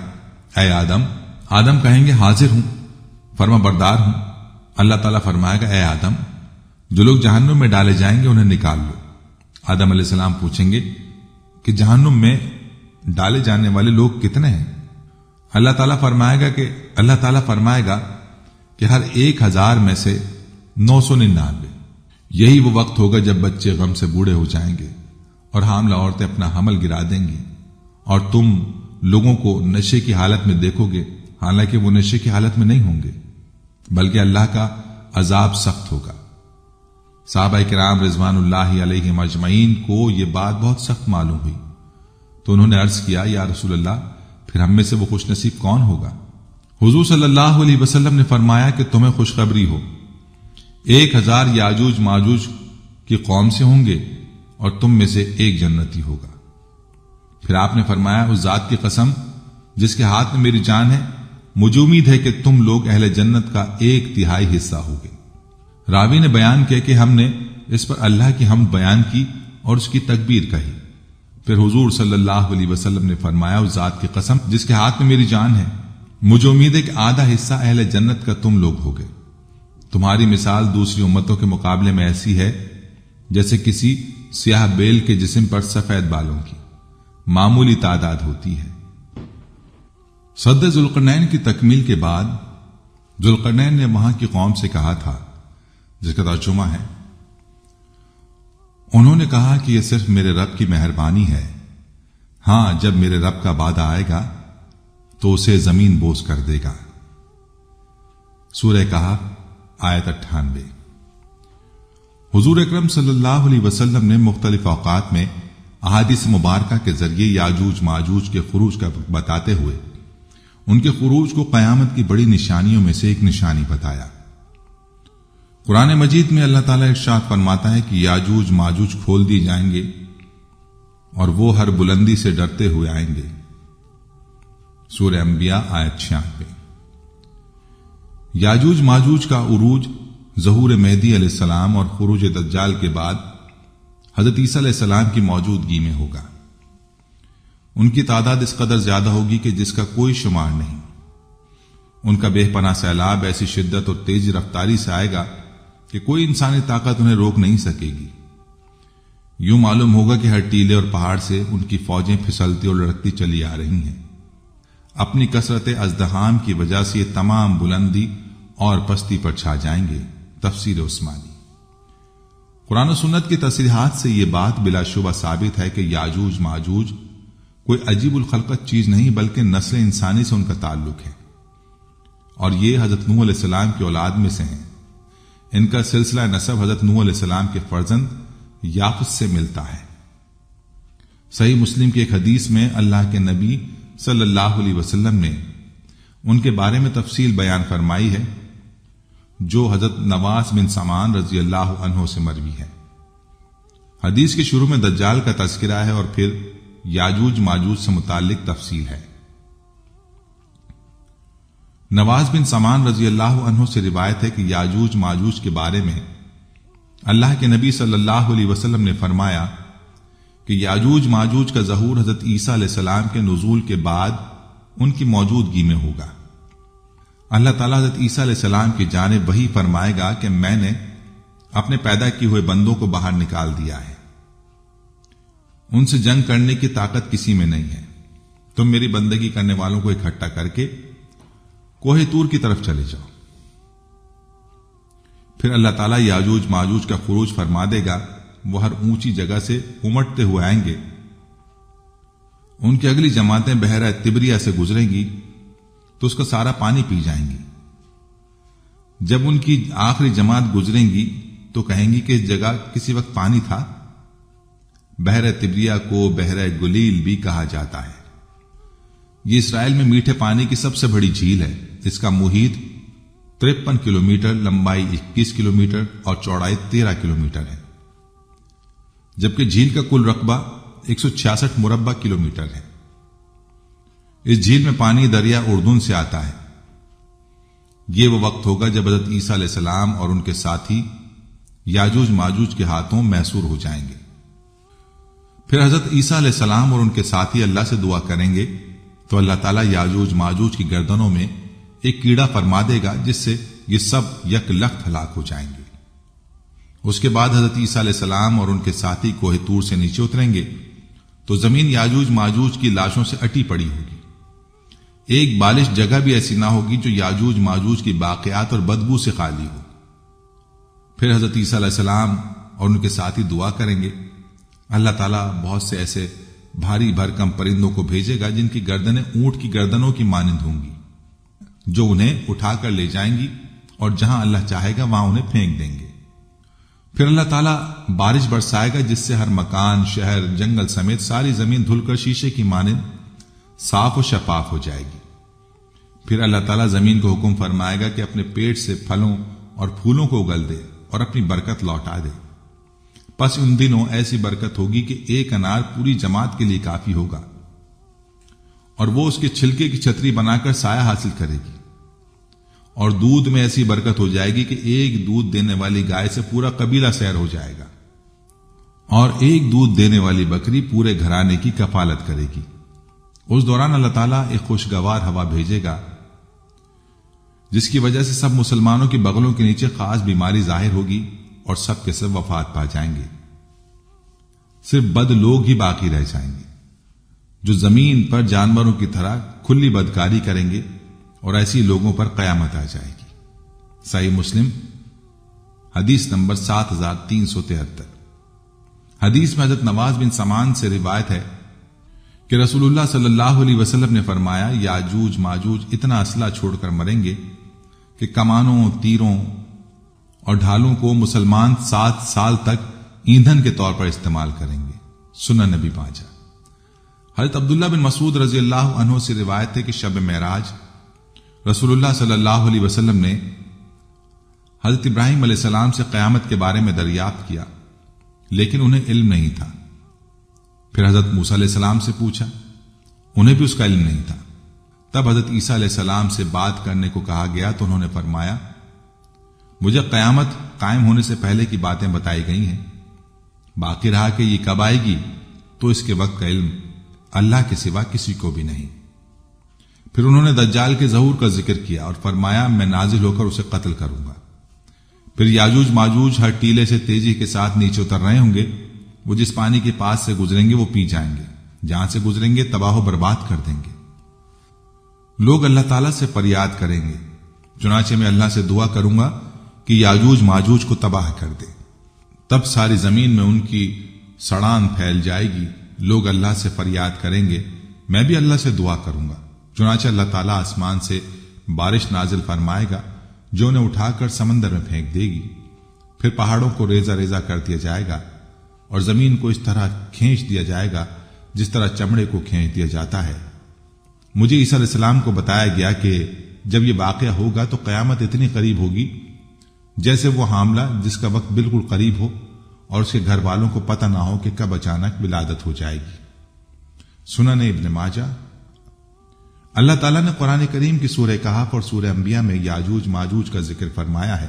اے آدم. آدم کہیں گے حاضر ہوں، فرما بردار ہوں. اللہ تعالیٰ فرمائے گا اے آدم، جو لوگ جہنم میں ڈالے جائیں گے انہیں نکال لو. آدم علیہ السلام پوچھیں گے کہ جہنم میں ڈالے جانے والے لوگ کتنے ہیں؟ اللہ تعالیٰ فرمائے گا کہ ہر 1000 میں سے 999. یہی وہ وقت ہوگا جب بچے غم سے بوڑھے ہو جائیں گے اور حاملہ عورتیں اپنا حمل گرا دیں گی اور تم لوگوں کو نشے کی حالت میں دیکھو گے، حالانکہ وہ نشے کی حالت میں نہیں ہوں گے بلکہ اللہ کا عذاب سخت ہوگا. صحابہ کرام رضوان اللہ علیہم اجمعین کو یہ بات بہت سخت معلوم ہوئی تو انہوں نے عرض کیا یا رسول اللہ، پھر ہم میں سے وہ خوش نصیب کون ہوگا؟ حضور صلی اللہ علیہ وسلم نے فرمایا کہ تمہیں خوشخبری ہو، 1000 یاجوج ماجوج کی قوم سے ہوں گے اور تم میں سے ایک جنتی ہوگا. پھر آپ نے فرمایا اس ذات کی قسم جس کے ہاتھ میں میری جان ہے، مجھے امید ہے کہ تم لوگ اہل جنت کا 1/3 حصہ ہوگے. راوی نے بیان کیا کہ ہم نے اس پر اللہ کی حمد بیان کی اور اس کی تکبیر کہی. پھر حضور صلی اللہ علیہ وسلم نے فرمایا اس ذات کی قسم جس کے ہاتھ میں میری جان ہے، مجھے امید ہے کہ آدھا حصہ اہل جنت کا تم لوگ ہوگے. تمہاری مثال دوسری امتوں کے مقابلے میں ایسی ہے جیسے کسی سیاہ بیل کے جسم پر سفید بالوں کی معمولی تعداد ہوتی ہے. صد ذوالقرنین کی تکمیل کے بعد ذوالقرنین نے وہاں کی قوم سے کہا تھا، جس کا ترجمہ ہے انہوں نے کہا کہ یہ صرف میرے رب کی مہربانی ہے. ہاں، جب میرے رب کا وعدہ آئے گا تو اسے زمین بوس کر دے گا. سورہ کہف آیت 98. حضور اکرم صلی اللہ علیہ وسلم نے مختلف اوقات میں احادیث مبارکہ کے ذریعے یاجوج ماجوج کے خروج کا بتاتے ہوئے ان کے خروج کو قیامت کی بڑی نشانیوں میں سے ایک نشانی بتایا. قرآن مجید میں اللہ تعالیٰ ارشاد فرماتا ہے کہ یاجوج ماجوج کھول دی جائیں گے اور وہ ہر بلندی سے ڈرتے ہوئے آئیں گے. سورہ انبیاء آیت 96. یاجوج ماجوج کا عروج ظہور مہدی علیہ السلام اور خروج دجال کے بعد حضرت عیسیٰ علیہ السلام کی موجودگی میں ہوگا. ان کی تعداد اس قدر زیادہ ہوگی کہ جس کا کوئی شمار نہیں. ان کا بے پناہ سیلاب ایسی شدت اور تیز رفتاری سے آئے گا کہ کوئی انسانی طاقت انہیں روک نہیں سکے گی. یوں معلوم ہوگا کہ ہر ٹیلے اور پہاڑ سے ان کی فوجیں پھسلتی اور لڑکتی چلی آ رہی ہیں. اپنی کثرت ازدحام کی وجہ سے یہ تمام بلندی اور پستی پر چھا جائیں گے. تفسیر عثمانی. قرآن و سنت کی تصریحات سے یہ بات بلا شبہ ثابت ہے کہ یاجوج ماجوج کوئی عجیب الخلقت چیز نہیں بلکہ نسل انسانی سے ان کا تعلق ہے اور یہ حضرت نوح علیہ السلام کی اولاد میں سے ہیں. ان کا سلسلہ نسب حضرت نوح علیہ السلام کے فرزند یافس سے ملتا ہے. صحیح مسلم کی ایک حدیث میں اللہ کے نبی صلی اللہ علیہ وسلم نے ان کے بارے میں تفصیل بیان فرمائی ہے. جو حضرت نواس بن سمان رضی اللہ عنہ سے مروی ہے۔ حدیث کے شروع میں دجال کا تذکرہ ہے اور پھر یاجوج ماجوج سے متعلق تفصیل ہے۔ نواس بن سمان رضی اللہ عنہ سے روایت ہے کہ یاجوج ماجوج کے بارے میں اللہ کے نبی صلی اللہ علیہ وسلم نے فرمایا کہ یاجوج ماجوج کا ظہور حضرت عیسیٰ علیہ السلام کے نزول کے بعد ان کی موجودگی میں ہوگا۔ اللہ تعالیٰ حضرت عیسیٰ علیہ السلام کی جانب وحی فرمائے گا کہ میں نے اپنے پیدا کیے ہوئے بندوں کو باہر نکال دیا ہے، ان سے جنگ کرنے کی طاقت کسی میں نہیں ہے، تم میری بندگی کرنے والوں کو اکٹھا کر کے کوہ طور کی طرف چلے جاؤ۔ پھر اللہ تعالیٰ یاجوج ماجوج کا خروج فرما دے گا، وہ ہر اونچی جگہ سے امٹتے ہوئے آئیں گے، ان کی اگلی جماعتیں بحیرہ تبریہ سے گزریں گی تو اس کا سارا پانی پی جائیں گی۔ جب ان کی آخری جماعت گزریں گی تو کہیں گی کہ اس جگہ کسی وقت پانی تھا۔ بحیرہ تبریہ کو بحیرہ گلیل بھی کہا جاتا ہے۔ یہ اسرائیل میں میٹھے پانی کی سب سے بڑی جھیل ہے۔ اس کا محیط 53 کلومیٹر، لمبائی 21 کلومیٹر اور چوڑائی 13 کلومیٹر ہے، جبکہ جھیل کا کل رقبہ 166 مربع کلومیٹر ہے۔ اس جھیل میں پانی دریا اردن سے آتا ہے۔ یہ وہ وقت ہوگا جب حضرت عیسیٰ علیہ السلام اور ان کے ساتھی یاجوج ماجوج کے ہاتھوں محصور ہو جائیں گے۔ پھر حضرت عیسیٰ علیہ السلام اور ان کے ساتھی اللہ سے دعا کریں گے تو اللہ تعالیٰ یاجوج ماجوج کی گردنوں میں ایک کیڑا فرما دے گا جس سے یہ سب یک لخت ہلاک ہو جائیں گے۔ اس کے بعد حضرت عیسیٰ علیہ السلام اور ان کے ساتھی کوہ طور سے نیچے اتریں گے تو زمین یاجوج ماجوج کی لاشوں سے اٹی پڑی ہوگی۔ ایک بالش جگہ بھی ایسی نہ ہوگی جو یاجوج ماجوج کی باقیات اور بدبو سے خالی ہو۔ پھر حضرت عیسیٰ علیہ السلام اور ان کے ساتھی دعا کریں گے، اللہ تعالیٰ بہت سے ایسے بھاری بھرکم پرندوں کو بھیجے گا جن کی گردنیں اونٹ کی گردنوں کی مانند ہوں گی، جو انہیں اٹھا کر لے جائیں گی اور جہاں اللہ چاہے گا وہاں انہیں پھینک دیں گے۔ پھر اللہ تعالیٰ بارش برسائے گا جس سے ہر مکان، شہر، جنگل سمیت ساری زمین دھل کر شیشے کی مانند صاف و شفاف ہو جائے گی۔ پھر اللہ تعالیٰ زمین کو حکم فرمائے گا کہ اپنے پیٹ سے پھلوں اور پھولوں کو اگل دے اور اپنی برکت لوٹا دے۔ پس ان دنوں ایسی برکت ہوگی کہ ایک انار پوری جماعت کے لیے کافی ہوگا، اور وہ اس کے چھلکے کی چھتری بنا کر سایہ حاصل کرے گی۔ اور دودھ میں ایسی برکت ہو جائے گی کہ ایک دودھ دینے والی گائے سے پورا قبیلہ سیر ہو جائے گا، اور ایک دودھ دینے والی بکری پورے گھرانے کی کفالت کرے گی۔ اس دوران اللہ تعالیٰ ایک خوشگوار ہوا بھیجے گا جس کی وجہ سے سب مسلمانوں کی بغلوں کے نیچے خاص بیماری ظاہر ہوگی اور سب کے سب وفات پا جائیں گے۔ صرف بد لوگ ہی باقی رہ جائیں گے جو زمین پر جانوروں کی طرح کھلی بدکاری کریں گے، اور ایسی لوگوں پر قیامت آ جائے گی۔ صحیح مسلم حدیث نمبر 7373۔ حدیث میں حضرت نواس بن سمان سے روایت ہے کہ رسول اللہ صلی اللہ علیہ وسلم نے فرمایا، یاجوج ماجوج اتنا اسلحہ چھوڑ کر مریں گے کہ کمانوں، تیروں اور ڈھالوں کو مسلمان 7 سال تک ایندھن کے طور پر استعمال کریں گے۔ سنن نبی ماجہ۔ حضرت عبداللہ بن مسعود رضی اللہ عنہ سے روایت ہے کہ شب معراج رسول اللہ صلی اللہ علیہ وسلم نے حضرت ابراہیم علیہ السلام سے قیامت کے بارے میں دریافت کیا، لیکن انہیں علم نہیں تھا۔ پھر حضرت موسیٰ علیہ السلام سے پوچھا، انہیں بھی اس کا علم نہیں تھا۔ تب حضرت عیسیٰ علیہ السلام سے بات کرنے کو کہا گیا تو انہوں نے فرمایا، مجھے قیامت قائم ہونے سے پہلے کی باتیں بتائی گئی ہیں، باقی رہا کہ یہ کب آئے گی تو اس کے وقت کا علم اللہ کے سوا کسی کو بھی نہیں۔ پھر انہوں نے دجال کے ظہور کا ذکر کیا اور فرمایا، میں نازل ہو کر اسے قتل کروں گا۔ پھر یاجوج ماجوج ہر ٹیلے سے تیزی کے ساتھ نیچے اتر رہے ہوں گے، وہ جس پانی کے پاس سے گزریں گے وہ پی جائیں گے، جہاں سے گزریں گے تباہ و برباد کر دیں گے۔ لوگ اللہ تعالیٰ سے فریاد کریں گے، چنانچہ میں اللہ سے دعا کروں گا کہ یاجوج ماجوج کو تباہ کر دے۔ تب ساری زمین میں ان کی سڑان پھیل جائے گی۔ لوگ اللہ سے فریاد کریں گے، میں بھی اللہ سے دعا کروں گا، چنانچہ اللہ تعالیٰ آسمان سے بارش نازل فرمائے گا جو انہیں اٹھا کر سمندر میں پھینک دے گی۔ پھر پہاڑوں کو ریزہ ریزہ کر دیا جائے گا اور زمین کو اس طرح کھینچ دیا جائے گا جس طرح چمڑے کو کھینچ دیا جاتا ہے۔ مجھے عیسیٰ علیہ السلام کو بتایا گیا کہ جب یہ واقعہ ہوگا تو قیامت اتنی قریب ہوگی جیسے وہ حاملہ جس کا وقت بالکل قریب ہو اور اس کے گھر والوں کو پتہ نہ ہو کہ کب اچانک ولادت ہو جائے گی۔ سنن ابن ماجہ۔ اللہ تعالیٰ نے قرآن کریم کی سورہ کہف اور سورہ انبیاء میں یاجوج ماجوج کا ذکر فرمایا ہے،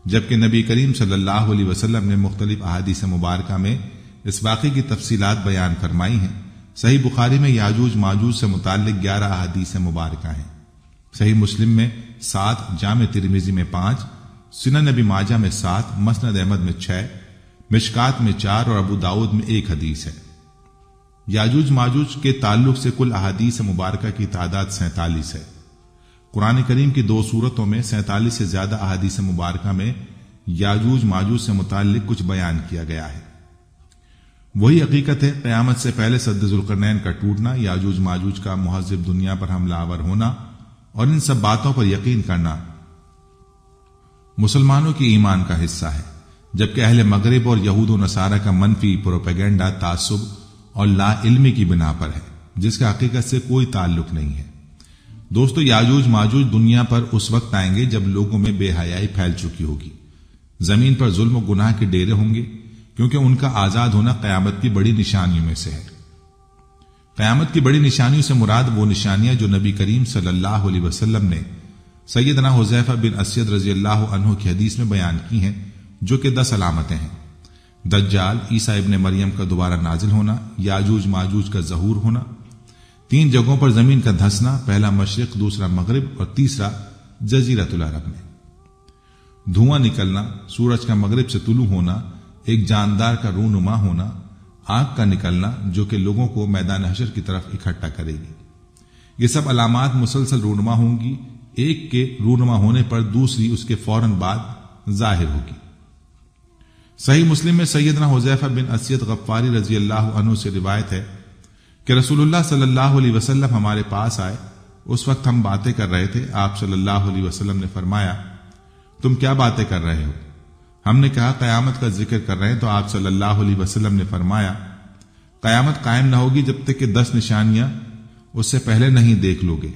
جبکہ نبی کریم صلی اللہ علیہ وسلم نے مختلف احادیث مبارکہ میں اس واقعے کی تفصیلات بیان فرمائی ہیں۔ صحیح بخاری میں یاجوج ماجوج سے متعلق 11 احادیث مبارکہ ہیں، صحیح مسلم میں 7، جامع ترمذی میں 5، سنن ابی ماجہ میں 7، مسند احمد میں 6، مشکات میں 4 اور ابو داؤد میں 1 حدیث ہے۔ یاجوج ماجوج کے تعلق سے کل احادیث مبارکہ کی تعداد 47 ہے۔ قرآن کریم کی 2 سورتوں میں 47 سے زیادہ احادیث مبارکہ میں یاجوج ماجوج سے متعلق کچھ بیان کیا گیا ہے۔ وہی حقیقت ہے، قیامت سے پہلے سد ذوالقرنین کا ٹوٹنا، یاجوج ماجوج کا مہذب دنیا پر حملہ آور ہونا اور ان سب باتوں پر یقین کرنا مسلمانوں کی ایمان کا حصہ ہے، جبکہ اہل مغرب اور یہود و نصارہ کا منفی پروپیگنڈا تعصب اور لا علمی کی بنا پر ہے، جس کا حقیقت سے کوئی تعلق نہیں ہے۔ دوستو، یاجوج ماجوج دنیا پر اس وقت آئیں گے جب لوگوں میں بے حیائی پھیل چکی ہوگی، زمین پر ظلم و گناہ کے ڈیرے ہوں گے، کیونکہ ان کا آزاد ہونا قیامت کی بڑی نشانیوں میں سے ہے۔ قیامت کی بڑی نشانیوں سے مراد وہ نشانیاں جو نبی کریم صلی اللہ علیہ وسلم نے سیدنا حذیفہ بن اسید رضی اللہ عنہ کی حدیث میں بیان کی ہیں، جو کہ 10 علامتیں ہیں: دجال، عیسیٰ ابن مریم کا دوبارہ نازل ہونا، یاجوج ماجوج کا ظہور ہونا، 3 جگہوں پر زمین کا دھسنا، پہلا مشرق، دوسرا مغرب اور تیسرا جزیرۃ العرب میں، دھواں نکلنا، سورج کا مغرب سے طلوع ہونا، ایک جاندار کا رونما ہونا، آگ کا نکلنا جو کہ لوگوں کو میدان حشر کی طرف اکٹھا کرے گی۔ یہ سب علامات مسلسل رونما ہوں گی، ایک کے رونما ہونے پر دوسری اس کے فوراً بعد ظاہر ہوگی۔ صحیح مسلم میں سیدنا حذیفہ بن اسید غفاری رضی اللہ عنہ سے روایت ہے کہ رسول اللہ صلی اللہ علیہ وسلم ہمارے پاس آئے، اس وقت ہم باتیں کر رہے تھے۔ آپ صلی اللہ علیہ وسلم نے فرمایا، تم کیا باتیں کر رہے ہو؟ ہم نے کہا قیامت کا ذکر کر رہے ہیں، تو آپ صلی اللہ علیہ وسلم نے فرمایا، قیامت قائم نہ ہوگی جب تک کہ 10 نشانیاں اس سے پہلے نہیں دیکھ لو گے۔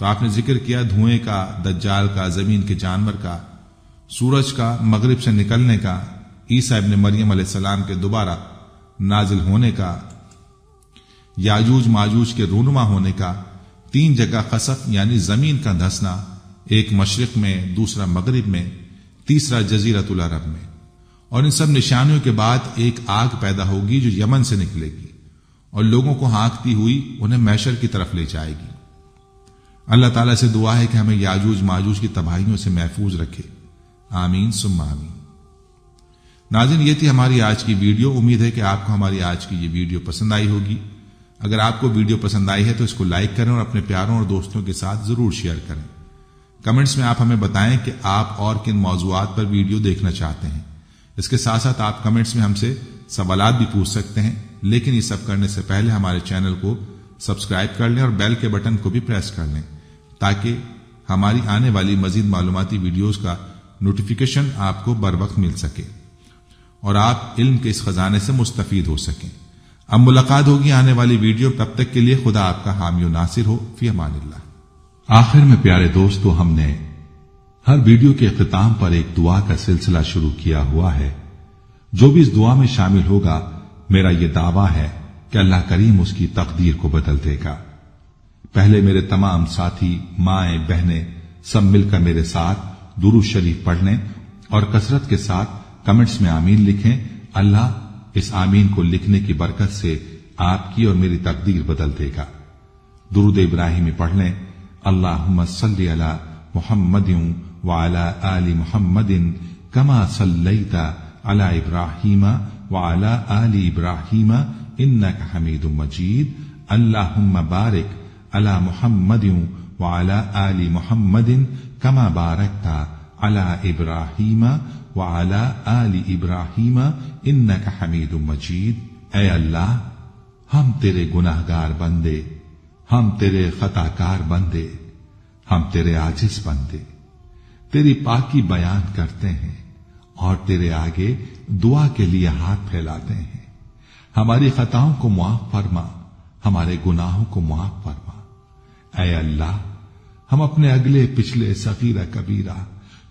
تو آپ نے ذکر کیا دھوئیں کا، دجال کا، زمین کے جانور کا، سورج کا مغرب سے نکلنے کا، عیسیٰ ابن مریم علیہ السلام کے دوبارہ نازل ہونے کا، یاجوج ماجوج کے رونما ہونے کا، 3 جگہ خسف یعنی زمین کا دھسنا، ایک مشرق میں، دوسرا مغرب میں، تیسرا جزیرۃ العرب میں، اور ان سب نشانیوں کے بعد ایک آگ پیدا ہوگی جو یمن سے نکلے گی اور لوگوں کو ہانکتی ہوئی انہیں محشر کی طرف لے جائے گی۔ اللہ تعالیٰ سے دعا ہے کہ ہمیں یاجوج ماجوج کی تباہیوں سے محفوظ رکھے، آمین ثم آمین۔ ناظرین، یہ تھی ہماری آج کی ویڈیو۔ امید ہے کہ آپ کو ہماری آج کی یہ ویڈیو پسند آئی ہوگی۔ اگر آپ کو ویڈیو پسند آئی ہے تو اس کو لائک کریں اور اپنے پیاروں اور دوستوں کے ساتھ ضرور شیئر کریں۔ کمنٹس میں آپ ہمیں بتائیں کہ آپ اور کن موضوعات پر ویڈیو دیکھنا چاہتے ہیں۔ اس کے ساتھ ساتھ آپ کمنٹس میں ہم سے سوالات بھی پوچھ سکتے ہیں، لیکن یہ سب کرنے سے پہلے ہمارے چینل کو سبسکرائب کر لیں اور بیل کے بٹن کو بھی پریس کر لیں، تاکہ ہماری آنے والی مزید معلوماتی ویڈیوز کا نوٹیفیکیشن آپ کو بر وقت مل سکے اور آپ علم کے اس خزانے سے مستفید ہو سکیں۔ اب ملاقات ہوگی آنے والی ویڈیو، تب تک کے لیے خدا آپ کا حامی و ناصر ہو، فی امان اللہ۔ آخر میں پیارے دوستو، ہم نے ہر ویڈیو کے اختتام پر ایک دعا کا سلسلہ شروع کیا ہوا ہے۔ جو بھی اس دعا میں شامل ہوگا، میرا یہ دعویٰ ہے کہ اللہ کریم اس کی تقدیر کو بدل دے گا۔ پہلے میرے تمام ساتھی، مائیں، بہنیں سب مل کر میرے ساتھ درود شریف پڑھ لیں اور کثرت کے ساتھ کمنٹس میں آمین لکھیں۔ اللہ اس آمین کو لکھنے کی برکت سے آپ کی اور میری تقدیر بدل دے گا۔ درود ابراہیمی پڑھ لیں، اللہم صلی علی محمد وعلی آل محمد کما صلیت علی ابراہیم وعلی آل ابراہیم انک حمید مجید، اللہم بارک علی محمد وعلی آل محمد کما بارکت علی ابراہیم وعلی آل ابراہیم انک حمید مجید۔ اے اللہ، ہم تیرے گناہگار بندے، ہم تیرے خطا کار بندے، ہم تیرے عاجز بندے تیری پاکی بیان کرتے ہیں اور تیرے آگے دعا کے لیے ہاتھ پھیلاتے ہیں۔ ہماری خطاؤں کو معاف فرما، ہمارے گناہوں کو معاف فرما۔ اے اللہ، ہم اپنے اگلے پچھلے صغیرہ کبیرہ